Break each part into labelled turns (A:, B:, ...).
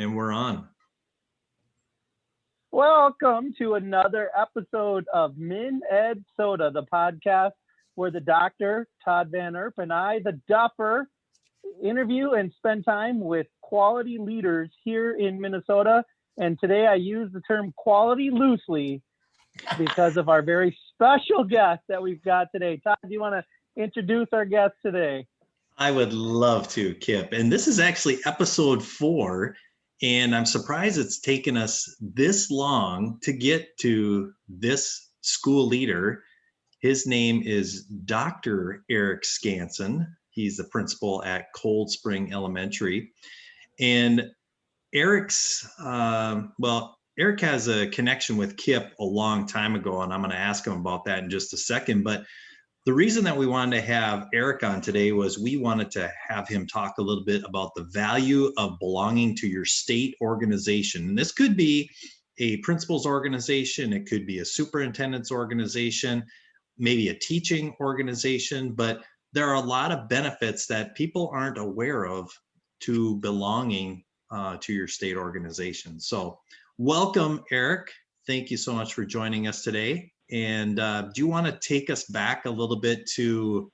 A: And we're on.
B: Welcome to another episode of Min Ed Soda, the podcast where the doctor, Todd Van Erp, and I, the duffer, interview and spend time with quality leaders here in Minnesota. And today I use the term quality loosely because of our very special guest that we've got today. Todd, do you want to introduce our guest today?
A: I would love to, Kip. And this is actually episode 4. And I'm surprised it's taken us this long to get to this school leader. His name is Dr. Eric Skanson. He's the principal at Cold Spring Elementary. And Eric has a connection with Kip a long time ago, and I'm going to ask him about that in just a second. But the reason that we wanted to have Eric on today was we wanted to have him talk a little bit about the value of belonging to your state organization. And this could be a principal's organization, it could be a superintendent's organization, maybe a teaching organization, but there are a lot of benefits that people aren't aware of to belonging to your state organization. So welcome, Eric. Thank you so much for joining us today. And do you want to take us back a little bit to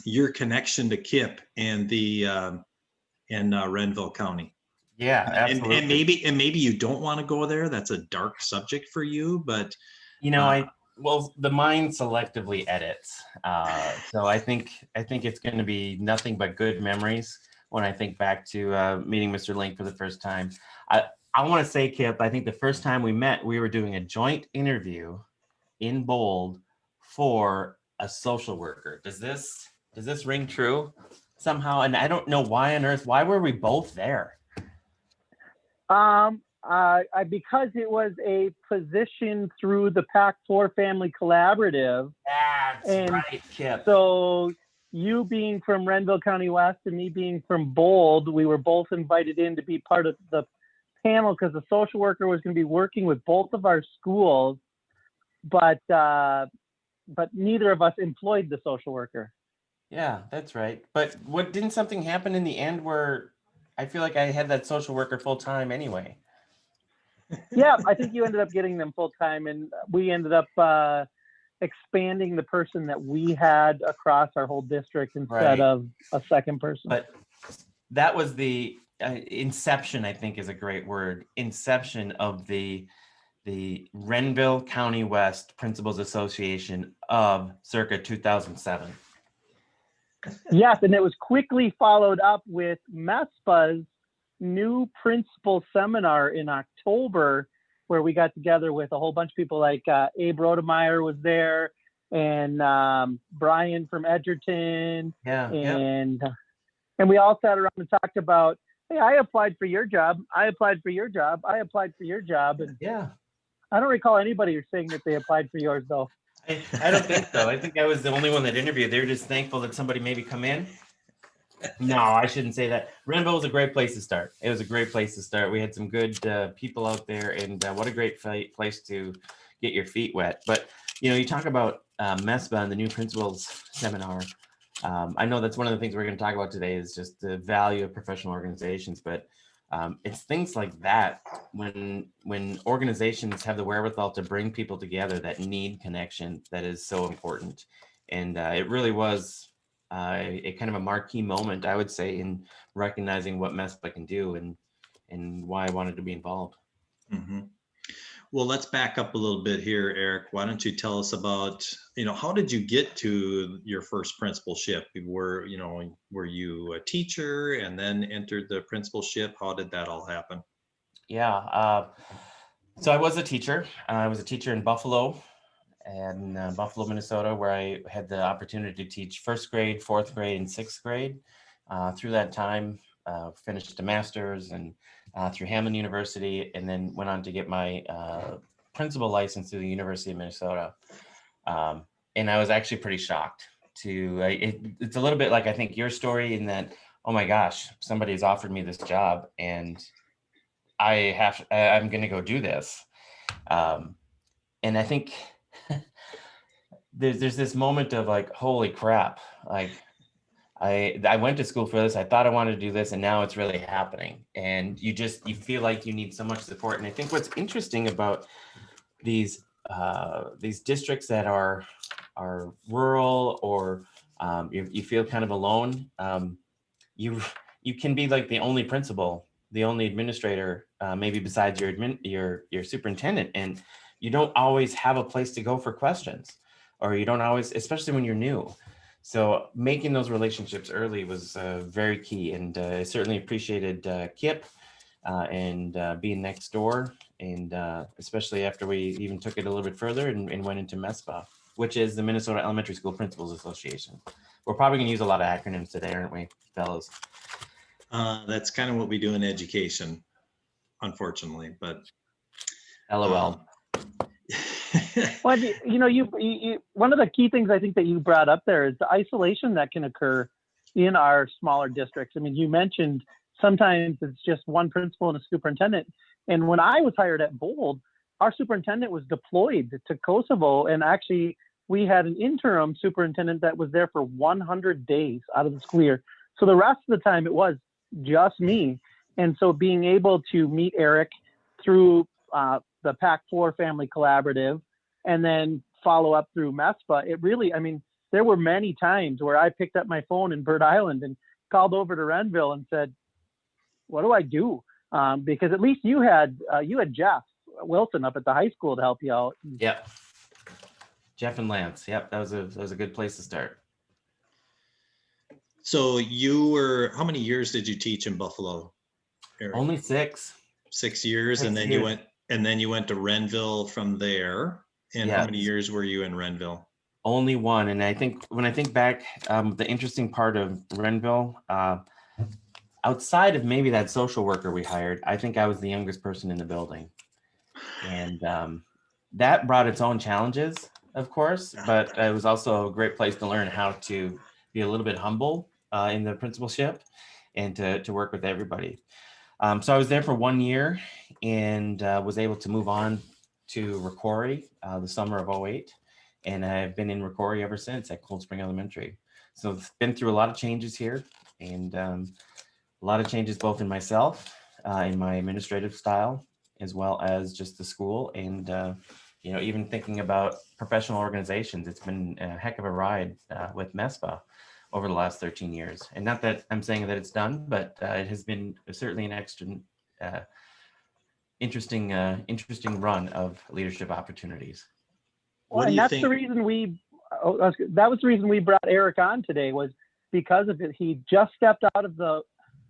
A: your connection to Kip and the Renville County?
C: Yeah, absolutely.
A: And maybe you don't want to go there. That's a dark subject for you, but
C: the mind selectively edits. So I think it's going to be nothing but good memories when I think back to meeting Mr. Link for the first time. I want to say, Kip, I think the first time we met, we were doing a joint interview in bold for a social worker. Does this ring true somehow? And I don't know why on earth, why were we both there?
B: Because it was a position through the Pac-4 Family Collaborative.
C: That's right, Kip.
B: So you being from Renville County West and me being from Bold, we were both invited in to be part of the panel because the social worker was going to be working with both of our schools. But neither of us employed the social worker.
C: Yeah, that's right. But didn't something happen in the end where I feel like I had that social worker full time anyway?
B: Yeah, I think you ended up getting them full time, and we ended up expanding the person that we had across our whole district instead of a second person.
C: But that was the inception, I think is a great word, inception of the Renville County West Principals Association of circa 2007.
B: Yes, and it was quickly followed up with Mespa's new principal seminar in October, where we got together with a whole bunch of people like Abe Rodemeyer was there, and Brian from Edgerton, and we all sat around and talked about, hey, I applied for your job, I applied for your job, I applied for your job, and I don't recall anybody saying that they applied for yours, though.
C: I don't think so. I think I was the only one that interviewed. They were just thankful that somebody maybe come in. No, I shouldn't say that. Renville was a great place to start. It was a great place to start. We had some good people out there, and what a great place to get your feet wet. But, you talk about Mespa and the new principals seminar. I know that's one of the things we're going to talk about today is just the value of professional organizations, but it's things like that when organizations have the wherewithal to bring people together that need connection, that is so important. And it really was a kind of a marquee moment, I would say, in recognizing what Mespa can do and why I wanted to be involved.
A: Mm-hmm. Well, let's back up a little bit here, Eric. Why don't you tell us about, how did you get to your first principalship? Were you a teacher and then entered the principalship? How did that all happen?
C: Yeah. So I was a teacher. I was a teacher in Buffalo, Minnesota, where I had the opportunity to teach first grade, fourth grade, and sixth grade. Through that time, finished a master's and through Hamline University, and then went on to get my principal license through the University of Minnesota. And I was actually pretty shocked it's a little bit like, I think, your story in that, oh my gosh, somebody has offered me this job and I'm going to go do this. And I think there's this moment of like, holy crap, like I went to school for this. I thought I wanted to do this, and now it's really happening. And you feel like you need so much support. And I think what's interesting about these districts that are rural, or you feel kind of alone, you can be like the only principal, the only administrator, maybe besides your superintendent, and you don't always have a place to go for questions, or you don't always, especially when you're new. So making those relationships early was very key, and I certainly appreciated Kip and being next door, and especially after we even took it a little bit further and went into Mespa, which is the Minnesota Elementary School Principals Association. We're probably going to use a lot of acronyms today, aren't we, fellows?
A: That's kind of what we do in education, unfortunately, but
C: LOL.
B: Well, you one of the key things I think that you brought up there is the isolation that can occur in our smaller districts. I mean, you mentioned sometimes it's just one principal and a superintendent. And when I was hired at Bold, our superintendent was deployed to Kosovo, and actually we had an interim superintendent that was there for 100 days out of the school year. So the rest of the time it was just me. And so being able to meet Eric through the PAC4 Family Collaborative, and then follow up through Mespa, it really, I mean, there were many times where I picked up my phone in Bird Island and called over to Renville and said, what do I do? Because at least you had Jeff Wilson up at the high school to help you out.
C: Yep. Jeff and Lance. Yep. That was a good place to start.
A: So how many years did you teach in Buffalo, Eric?
C: Only 6.
A: 6 years.
C: 6
A: and then
C: years.
A: you went to Renville from there. And
C: Yes.
A: How many years were you in Renville?
C: Only 1. And I think when I think back, the interesting part of Renville, outside of maybe that social worker we hired, I think I was the youngest person in the building. And that brought its own challenges, of course, but it was also a great place to learn how to be a little bit humble in the principalship, and to work with everybody. So I was there for 1 year, and was able to move on to Rocori the summer of '08. And I've been in Rocori ever since at Cold Spring Elementary. So I've been through a lot of changes here, and a lot of changes both in myself, in my administrative style, as well as just the school. And, even thinking about professional organizations, it's been a heck of a ride with Mespa over the last 13 years. And not that I'm saying that it's done, but it has been certainly an extra interesting run of leadership opportunities.
B: Well, and that's the reason that was the reason we brought Eric on today, was because of it. He just stepped out of the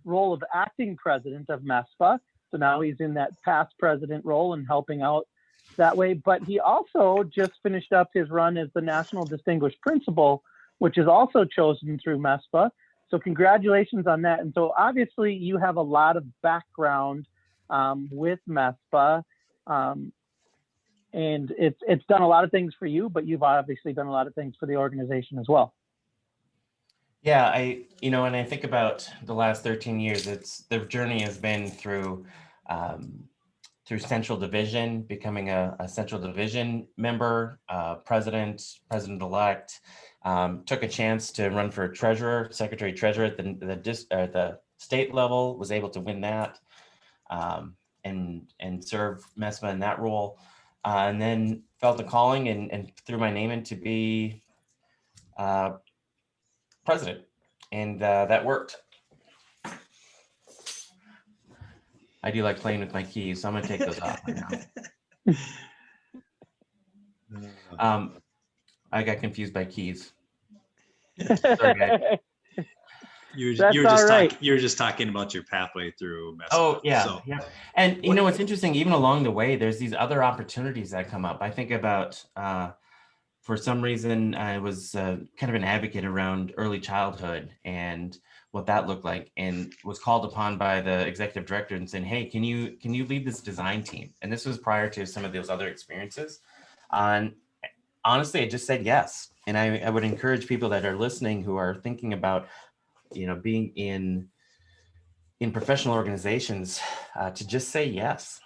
B: role of acting president of Mespa. So now he's in that past president role and helping out that way. But he also just finished up his run as the National Distinguished Principal, which is also chosen through Mespa. So congratulations on that. And so obviously you have a lot of background with Mespa. And it's done a lot of things for you, but you've obviously done a lot of things for the organization as well.
C: Yeah, when I think about the last 13 years, the journey has been through Central Division, becoming a Central Division member, president-elect, took a chance to run for secretary treasurer at the state level, was able to win that, and serve Mespa in that role. And then felt the calling and threw my name in to be president, and that worked. I do like playing with my keys, so I'm gonna take those off right now. I got confused by keys. Sorry, guys.
A: You were just talking about your pathway through Mespa.
C: Oh yeah, yeah. And what's interesting, even along the way, there's these other opportunities that come up. I think about, for some reason, I was kind of an advocate around early childhood and what that looked like, and was called upon by the executive director and saying, "Hey, can you lead this design team?" And this was prior to some of those other experiences. And honestly, I just said yes. And I would encourage people that are listening who are thinking about being in professional organizations, to just say yes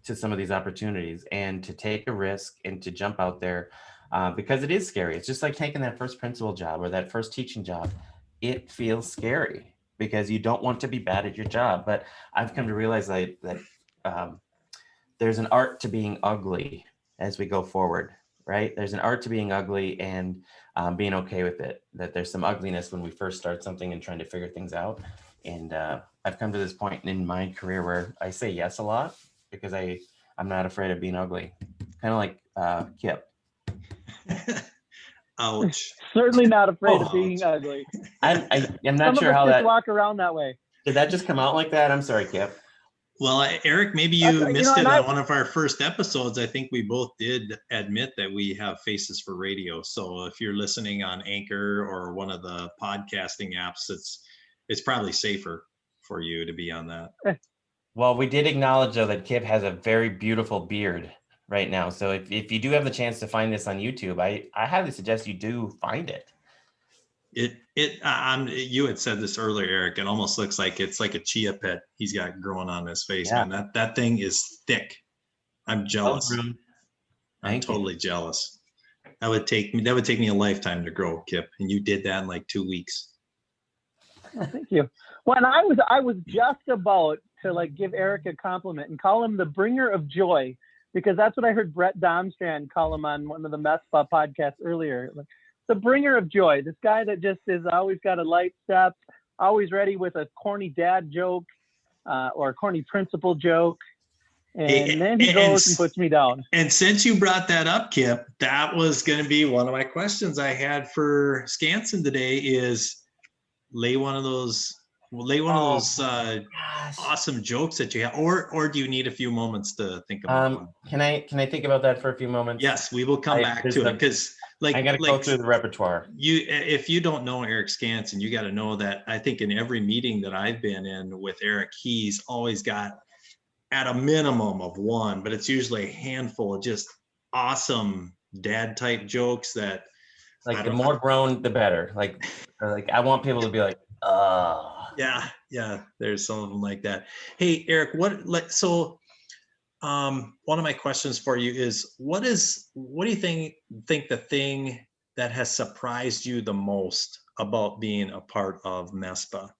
C: to some of these opportunities, and to take a risk and to jump out there, because it is scary. It's just like taking that first principal job or that first teaching job. it feels scary because you don't want to be bad at your job. But I've come to realize that there's an art to being ugly as we go forward, right? There's an art to being ugly and being okay with it, that there's some ugliness when we first start something and trying to figure things out. And I've come to this point in my career where I say yes a lot because I'm not afraid of being ugly. Kind of like Kip.
A: Ouch.
B: Certainly not afraid of
A: Ouch.
B: being ugly.
C: I'm
B: Some
C: not
B: of
C: sure
B: us
C: how
B: just
C: that,
B: walk around that way.
C: did that just come out like that? I'm sorry, Kip.
A: Well, Eric, maybe you
B: That's-
A: missed it
B: and
A: on one of our first episodes. I think we both did admit that we have faces for radio. So if you're listening on Anchor or one of the podcasting apps, it's probably safer for you to be on that.
C: Well, we did acknowledge, though, that Kip has a very beautiful beard right now. So if you do have the chance to find this on YouTube, I highly suggest you do find it.
A: You had said this earlier, Eric. It almost looks like it's like a chia pet he's got growing on his face,
C: Yeah.
A: man. That thing is thick. I'm jealous.
C: Well,
A: I'm totally jealous. That would take me a lifetime to grow, Kip, and you did that in like 2 weeks.
B: Oh, thank you. Well, and I was just about to like give Eric a compliment and call him the bringer of joy, because that's what I heard Brett Domstrand call him on one of the Mespa podcasts earlier. The bringer of joy, this guy that just is always got a light step, always ready with a corny dad joke or a corny principal joke. And then he goes and puts me down.
A: And since you brought that up, Kip, that was going to be one of my questions I had for Skanson today is lay one of those awesome jokes that you have, or do you need a few moments to think about one?
C: Can I think about that for a few moments?
A: Yes, we will come back to it because
C: I got to go through the repertoire.
A: If you don't know Eric Skanson, you got to know that I think in every meeting that I've been in with Eric, he's always got at a minimum of one, but it's usually a handful of just awesome dad type jokes that
C: like the more grown, the better. Like I want people to be like,
A: yeah, there's some of them like that. Hey, Eric, one of my questions for you is what do you think the thing that has surprised you the most about being a part of Mespa?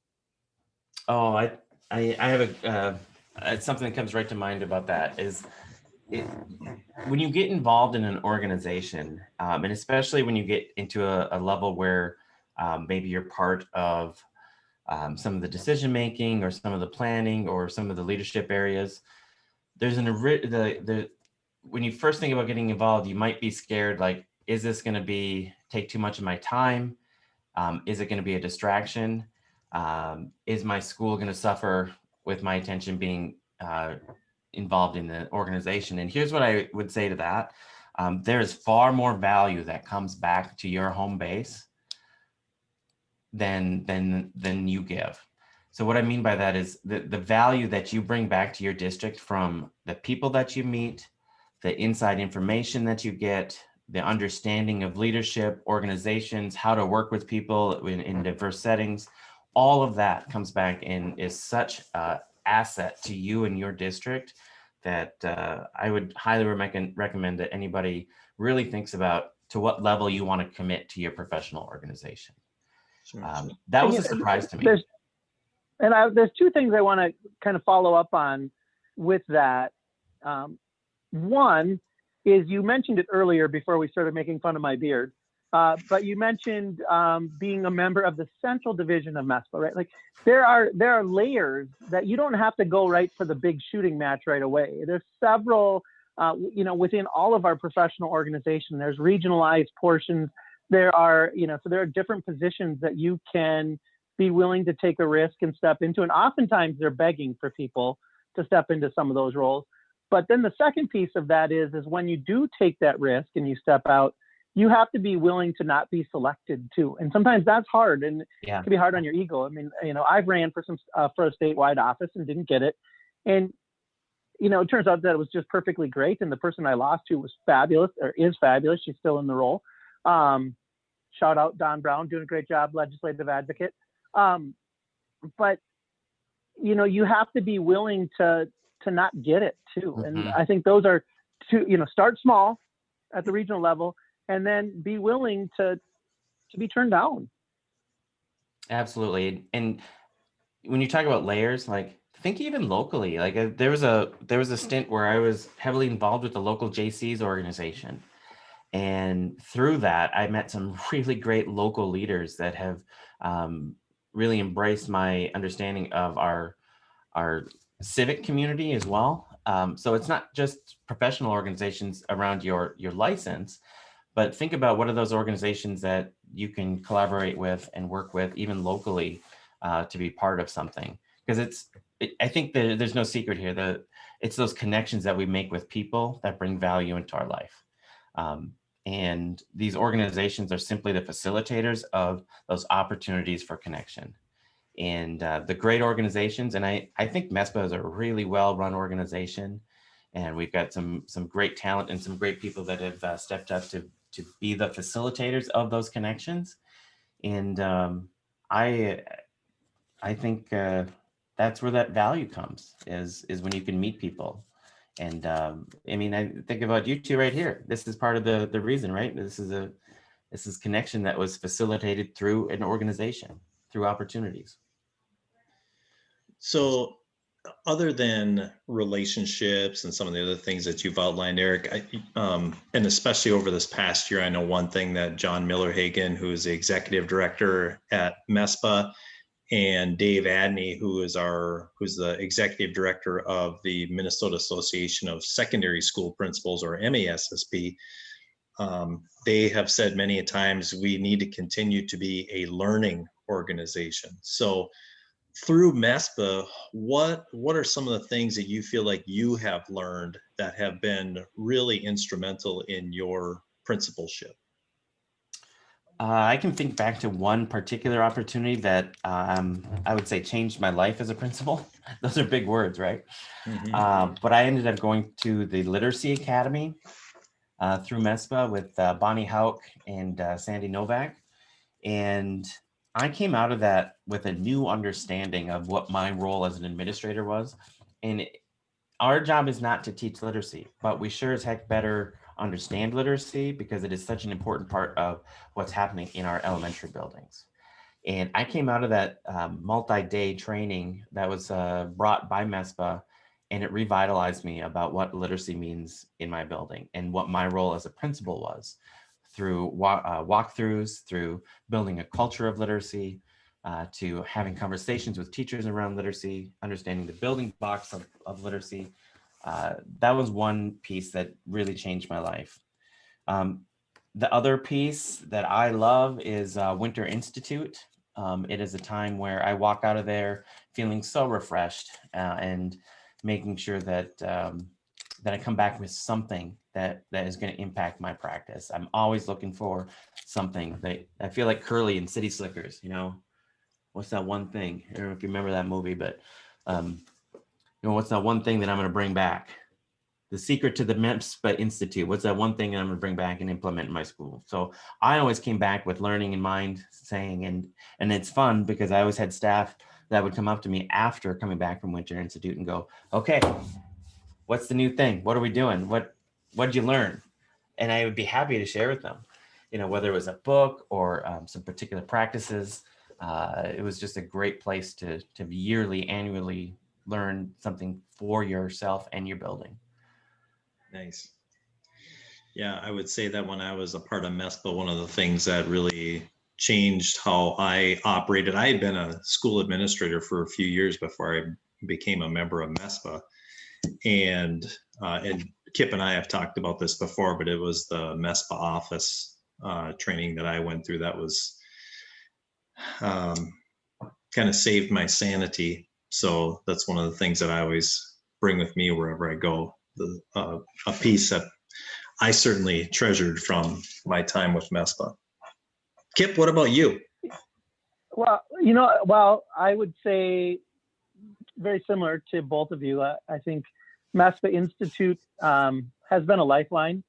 C: Oh, I have something that comes right to mind about that is when you get involved in an organization, and especially when you get into a level where maybe you're part of some of the decision making or some of the planning or some of the leadership areas, there's when you first think about getting involved, you might be scared, like, is this going to take too much of my time? Is it going to be a distraction? Is my school going to suffer with my attention being involved in the organization? And here's what I would say to that. There is far more value that comes back to your home base than you give. So what I mean by that is the value that you bring back to your district from the people that you meet, the inside information that you get, the understanding of leadership, organizations, how to work with people in diverse settings, all of that comes back and is such an asset to you and your district that I would highly recommend that anybody really thinks about to what level you want to commit to your professional organization.
A: Sure.
C: That was a surprise to me.
B: There's two things I want to kind of follow up on with that. One is you mentioned it earlier before we started making fun of my beard, but you mentioned being a member of the Central Division of Mespa, right? Like there are layers that you don't have to go right for the big shooting match right away. There's several, within all of our professional organization, there's regionalized portions. There are different positions that you can be willing to take a risk and step into. And oftentimes they're begging for people to step into some of those roles. But then the second piece of that is when you do take that risk and you step out, you have to be willing to not be selected too. And sometimes that's hard, and it can be hard on your ego. I mean, I've ran for a statewide office and didn't get it. And, it turns out that it was just perfectly great. And the person I lost to was fabulous, or is fabulous. She's still in the role. Shout out Don Brown, doing a great job, legislative advocate. But, you have to be willing to not get it too. Mm-hmm. And I think those are two, start small at the regional level and then be willing to be turned down.
C: Absolutely. And when you talk about layers, like think even locally, like there was a stint where I was heavily involved with the local JC's organization. And through that, I met some really great local leaders that have um, really embraced my understanding of our civic community as well. So it's not just professional organizations around your license, but think about what are those organizations that you can collaborate with and work with even locally to be part of something. Because I think there's no secret here that it's those connections that we make with people that bring value into our life. Um, and these organizations are simply the facilitators of those opportunities for connection. And the great organizations, and I think Mespa is a really well-run organization, and we've got some great talent and some great people that have stepped up to be the facilitators of those connections. And I I think that's where that value comes is when you can meet people. And I mean, I think about you two right here. This is part of the reason, right? This is connection that was facilitated through an organization, through opportunities.
A: So, other than relationships and some of the other things that you've outlined, Eric, and especially over this past year, I know one thing that John Miller-Hagen, who is the executive director at Mespa, and Dave Adney, who's the executive director of the Minnesota Association of Secondary School Principals, or MASSP, they have said many a times we need to continue to be a learning organization. So through MESPA, what are some of the things that you feel like you have learned that have been really instrumental in your principalship?
C: I can think back to one particular opportunity that I would say changed my life as a principal. Those are big words, right? But I ended up going to the Literacy Academy through MESPA with Bonnie Hauk and Sandy Novak. And I came out of that with a new understanding of what my role as an administrator was. And our job is not to teach literacy, but we sure as heck better understand literacy because it is such an important part of what's happening in our elementary buildings. And I came out of that multi-day training that was brought by MESPA, and it revitalized me about what literacy means in my building and what my role as a principal was through walkthroughs, through building a culture of literacy, to having conversations with teachers around literacy, understanding the building blocks of literacy. That was one piece that really changed my life. The other piece that I love is Winter Institute. It is a time where I walk out of there feeling so refreshed and making sure that that I come back with something that is going to impact my practice. I'm always looking for something. I feel like Curly in City Slickers, what's that one thing? I don't know if you remember that movie, but what's that one thing that I'm going to bring back? The secret to the Mespa Institute. What's that one thing that I'm going to bring back and implement in my school? So I always came back with learning in mind, saying, and it's fun because I always had staff that would come up to me after coming back from Winter Institute and go, okay, what's the new thing? What are we doing? What did you learn? And I would be happy to share with them, whether it was a book or some particular practices. It was just a great place to annually learn something for yourself and your building.
A: Nice. Yeah, I would say that when I was a part of MESPA, one of the things that really changed how I operated, I had been a school administrator for a few years before I became a member of MESPA. And Kip and I have talked about this before, but it was the MESPA office training that I went through that was kind of saved my sanity. So that's one of the things that I always bring with me wherever I go. A piece that I certainly treasured from my time with MESPA. Kip, what about you?
B: Well, I would say very similar to both of you. I think Mespa Institute has been a lifeline.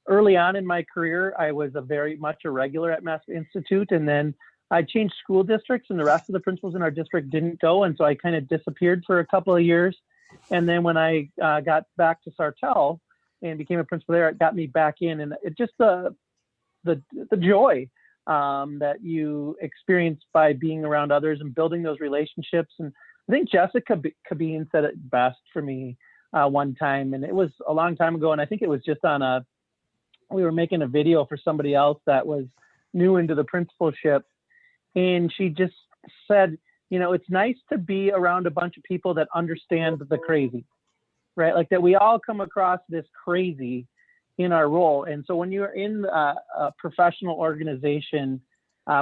B: Early on in my career, I was very much a regular at Mespa Institute, and then I changed school districts, and the rest of the principals in our district didn't go, and so I kind of disappeared for a couple of years. And then when I got back to Sartell and became a principal there, it got me back in, and it just the joy that you experience by being around others and building those relationships. And I think Jessica Cabine said it best for me one time, and it was a long time ago. And I think it was just we were making a video for somebody else that was new into the principalship. And she just said, it's nice to be around a bunch of people that understand the crazy, right? Like that we all come across this crazy in our role. And so when you're in a professional organization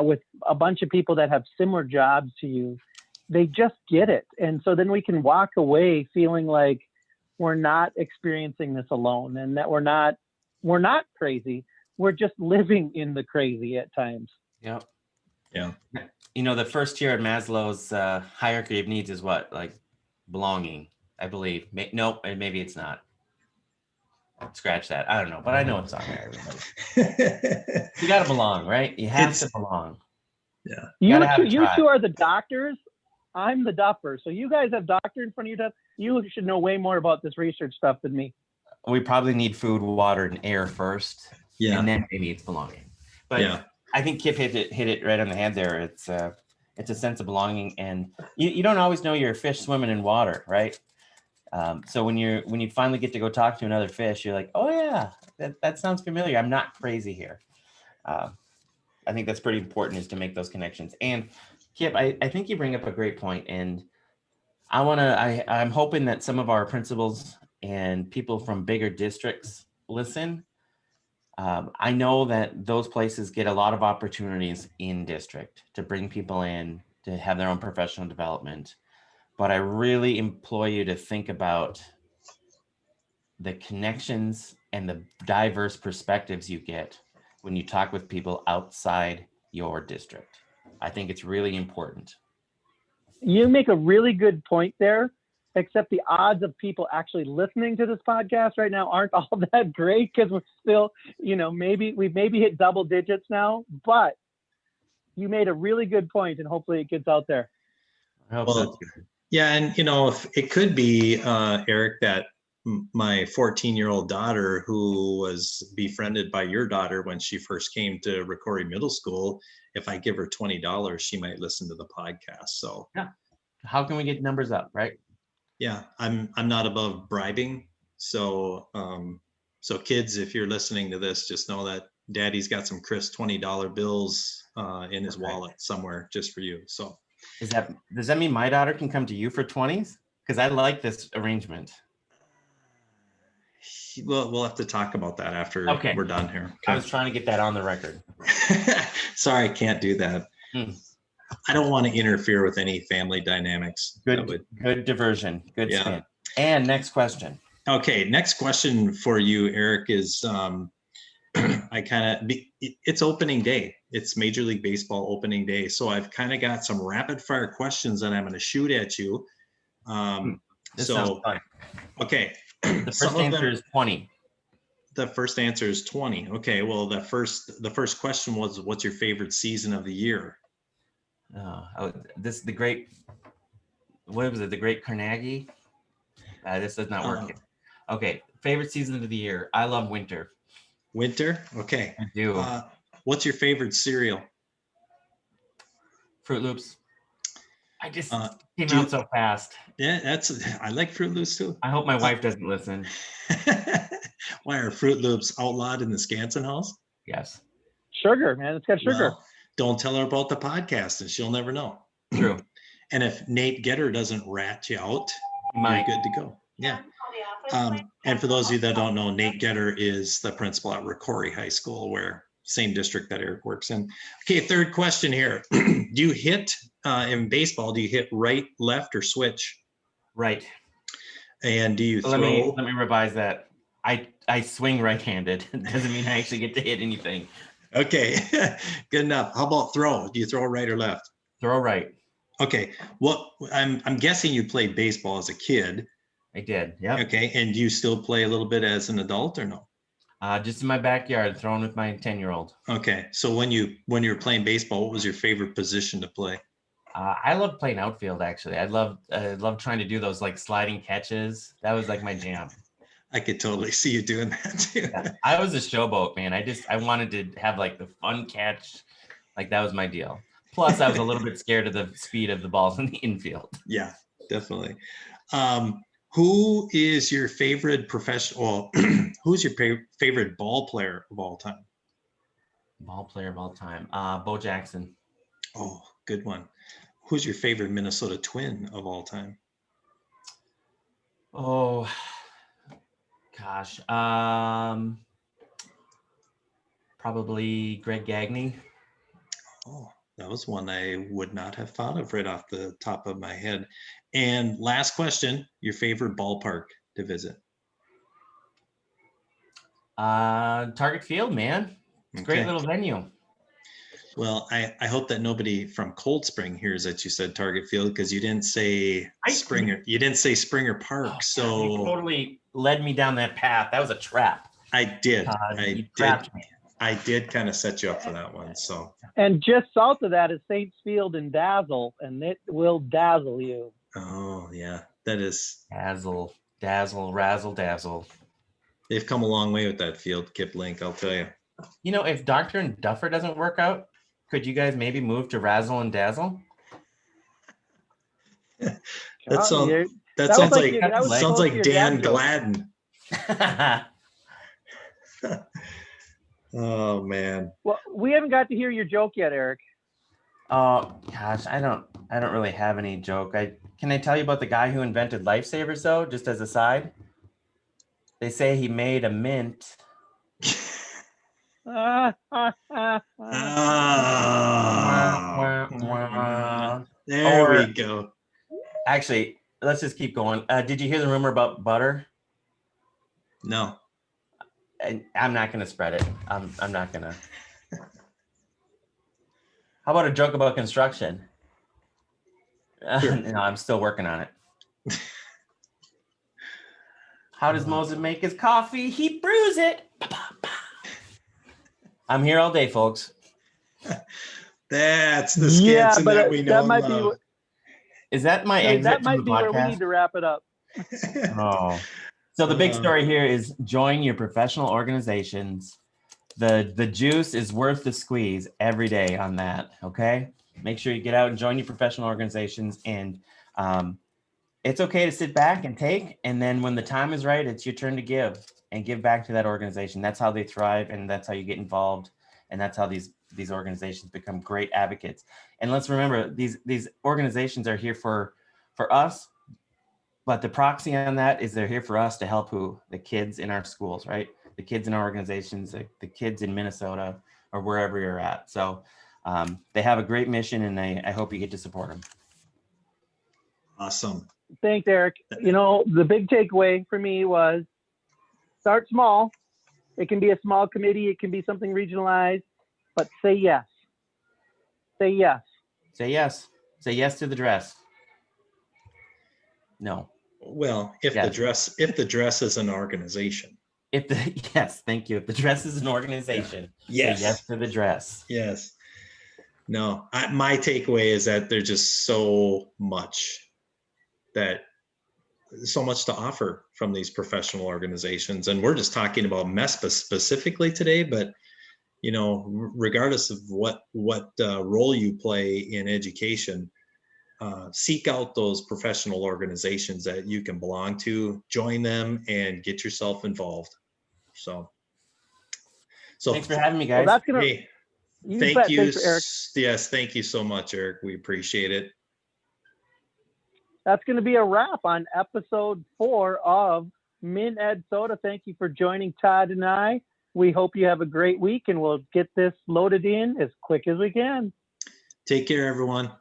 B: with a bunch of people that have similar jobs to you, they just get it. And so then we can walk away feeling like we're not experiencing this alone, and that we're not crazy. We're just living in the crazy at times.
C: Yep.
A: Yeah.
C: The first tier of Maslow's hierarchy of needs is what? Like belonging, I believe. Nope, maybe it's not. Scratch that. I don't know, but I know it's on there, everybody. You got to belong, right? You have to belong.
B: Yeah. You two are the doctors. I'm the duffer. So you guys have doctor in front of you. You should know way more about this research stuff than me.
C: We probably need food, water, and air first. Yeah. And then maybe it's belonging. But yeah. I think Kip hit it right on the head there. It's a sense of belonging, and you don't always know you're a fish swimming in water, right? So when you finally get to go talk to another fish, you're like, oh yeah, that sounds familiar. I'm not crazy here. I think that's pretty important, is to make those connections. And Kip, I think you bring up a great point, and I'm hoping that some of our principals and people from bigger districts listen. I know that those places get a lot of opportunities in district to bring people in to have their own professional development. But I really implore you to think about the connections and the diverse perspectives you get when you talk with people outside your district. I think it's really important.
B: You make a really good point there, except the odds of people actually listening to this podcast right now aren't all that great, because we're still, we've maybe hit double digits now, but you made a really good point, and hopefully it gets out there.
C: I hope so too.
A: Yeah, and if it could be, Eric, that my 14-year-old daughter, who was befriended by your daughter when she first came to Ricori Middle School, if I give her $20, she might listen to the podcast. So
C: yeah, how can we get numbers up, right?
A: Yeah, I'm not above bribing. So so kids, if you're listening to this, just know that Daddy's got some crisp $20 bills in his wallet somewhere just for you. So
C: does that mean my daughter can come to you for 20s? Because I like this arrangement.
A: We'll have to talk about that after we're done here.
C: Okay. I was trying to get that on the record.
A: Sorry, I can't do that. I don't want to interfere with any family dynamics.
C: Good diversion. Good spin. And next question.
A: Okay, next question for you, Eric, is it's opening day. It's Major League Baseball opening day. So I've kind of got some rapid fire questions that I'm going to shoot at you.
C: This sounds fun.
A: Okay.
C: The first answer is 20.
A: The first answer is 20. Okay. Well, the first question was, what's your favorite season of the year?
C: The great Carnegie? This does not work. Okay. Favorite season of the year. I love winter.
A: Winter? Okay.
C: I do.
A: What's your favorite cereal?
C: Fruit Loops. I just came out so fast.
A: Yeah, I like Fruit Loops too.
C: I hope my wife doesn't listen.
A: Why are Fruit Loops outlawed in the Skanson house?
C: Yes.
B: Sugar, man. It's got sugar.
A: Well, don't tell her about the podcast and she'll never know.
C: True.
A: And if Nate Getter doesn't rat you out, you're good to go. Yeah. And for those of you that don't know, Nate Getter is the principal at Ricori High School, same district that Eric works in. Okay, third question here. Do you hit in baseball? Do you hit right, left, or switch?
C: Right.
A: And do you throw?
C: Let me revise that. I swing right-handed. It doesn't mean I actually get to hit anything.
A: Okay, good enough. How about throw? Do you throw right or left?
C: Throw right.
A: Okay. Well, I'm guessing you played baseball as a kid.
C: I did. Yeah.
A: Okay. And do you still play a little bit as an adult or no?
C: Just in my backyard, throwing with my 10-year-old.
A: Okay. So when you were playing baseball, what was your favorite position to play?
C: I love playing outfield, actually. I love trying to do those like sliding catches. That was like my jam.
A: I could totally see you doing that too.
C: Yeah, I was a showboat, man. I wanted to have like the fun catch, Like that was my deal. Plus, I was a little bit scared of the speed of the balls in the infield.
A: Yeah, definitely. Who is your favorite professional? Who's your favorite ball player of all time?
C: Ball player of all time. Bo Jackson.
A: Oh, good one. Who's your favorite Minnesota Twin of all time?
C: Oh, gosh. Probably Greg Gagne.
A: Oh, that was one I would not have thought of right off the top of my head. And last question, your favorite ballpark to visit?
C: Target Field, man. It's a great little venue.
A: Well, I hope that nobody from Cold Spring hears that you said Target Field, because you didn't say Springer. You didn't say Springer Park. So
C: you totally led me down that path. That was a trap.
A: I did.
C: You trapped me.
A: I did kind of set you up for that one. So.
B: And just south of that is Saints Field and Dazzle, and it will dazzle you.
A: Oh yeah, that is
C: dazzle, razzle, dazzle.
A: They've come a long way with that field, Kip Link, I'll tell you.
C: You know, if Doctor and Duffer doesn't work out, could you guys maybe move to Razzle and Dazzle?
A: That sounds like Dan Gladden. Oh man.
B: Well, we haven't got to hear your joke yet, Eric.
C: Oh gosh, I don't really have any joke. Can I tell you about the guy who invented lifesavers though, just as a side? They say he made a mint.
A: There we go.
C: Actually, let's just keep going. Did you hear the rumor about butter?
A: No.
C: I'm not going to spread it. I'm not going to. How about a joke about construction?
A: Sure.
C: No, I'm still working on it. How does Moses make his coffee? He brews it. I'm here all day, folks.
A: That's the Skanson that we know.
B: That might be.
C: Is that my exit
B: that
C: from
B: might
C: the
B: be
C: podcast?
B: where we need to wrap it up.
C: Oh. So the big story here is join your professional organizations. The juice is worth the squeeze every day on that, okay? Make sure you get out and join your professional organizations. And it's okay to sit back and take. And then when the time is right, it's your turn to give and give back to that organization. That's how they thrive, and that's how you get involved. And that's how these organizations become great advocates. And let's remember, these organizations are here for us. But the proxy on that is they're here for us to help the kids in our schools, right? The kids in our organizations, the kids in Minnesota or wherever you're at. So they have a great mission, and I hope you get to support them.
A: Awesome.
B: Thanks, Eric. You know, the big takeaway for me was start small. It can be a small committee. It can be something regionalized, but say yes. Say yes.
C: Say yes. Say yes to the dress. No.
A: Well, if the dress is an organization.
C: Yes, thank you. If the dress is an organization,
A: yes.
C: Say yes to the dress.
A: Yes. No, my takeaway is that there's just so much to offer from these professional organizations. And we're just talking about Mespa specifically today, but you know, regardless of what role you play in education, seek out those professional organizations that you can belong to, join them, and get yourself involved. So
C: thanks for having me, guys.
B: Well,
A: thank you. Eric. Yes, thank you so much, Eric. We appreciate it.
B: That's going to be a wrap on episode 4 of Min Ed Soda. Thank you for joining Todd and I. We hope you have a great week, and we'll get this loaded in as quick as we can.
A: Take care, everyone.